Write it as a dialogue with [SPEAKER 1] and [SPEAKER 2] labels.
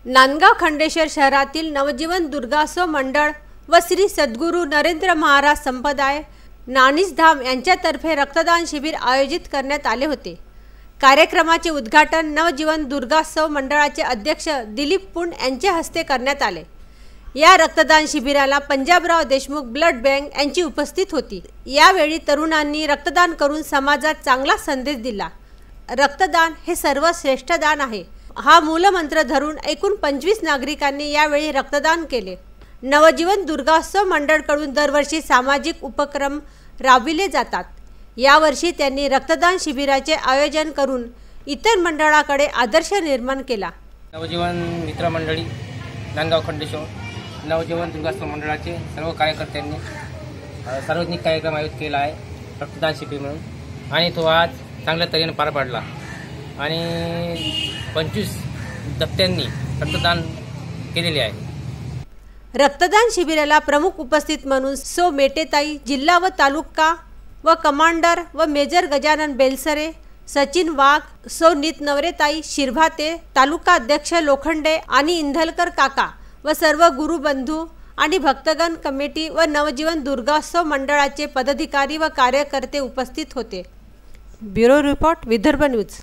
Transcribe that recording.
[SPEAKER 1] नांदगाव खंडेश्वर शहरातील नवजीवन दुर्गोत्सव मंडळ व श्री सद्गुरू नरेंद्र महाराज संप्रदाय नाणीसधाम यांच्यातर्फे रक्तदान शिबिर आयोजित करण्यात आले होते। कार्यक्रमाचे उद्घाटन नवजीवन दुर्गोत्सव मंडळाचे अध्यक्ष दिलीप पुंड यांच्या हस्ते करण्यात आले। या रक्तदान शिबिराला पंजाबराव देशमुख ब्लड बँक यांची उपस्थित होती। यावेळी तरुणांनी रक्तदान करून समाजात चांगला संदेश दिला। रक्तदान हे सर्वश्रेष्ठ दान आहे हा मूलमंत्र धरून एकूण 25 नागरिकांनी यावेळी रक्तदान केले। नवजीवन दुर्गोत्सव मंडळकडून दरवर्षी सामाजिक उपक्रम राबविले जातात। यावर्षी त्यांनी रक्तदान शिबिराचे आयोजन करून इतर मंडळाकडे आदर्श निर्माण केला।
[SPEAKER 2] नवजीवन मित्र मंडळी नांदगाव खंडेश्वर नवजीवन दुर्गोत्सव मंडळाचे सर्व कार्यकर्त्यांनी सार्वजनिक कार्यक्रम आयोजित केला आहे रक्तदान शिबिर म्हणून, आणि तो आज चांगल्या तऱ्हेने पार पाडला आणि 25 दत्त्यांनी रक्तदान केलेले आहे।
[SPEAKER 1] रक्तदान शिबिराला प्रमुख उपस्थित म्हणून सो मेटेताई जिल्हा व तालुका व कमांडर व मेजर गजानन बेलसरे, सचिन वाघ, सो नीत नवरेताई शिरभाते, तालुका अध्यक्ष लोखंडे आणि इंधलकर काका व सर्व गुरुबंधू आणि भक्तगण कमिटी व नवजीवन दुर्गोत्सव मंडळाचे पदाधिकारी व कार्यकर्ते उपस्थित होते। Bureau report Vidarbha news.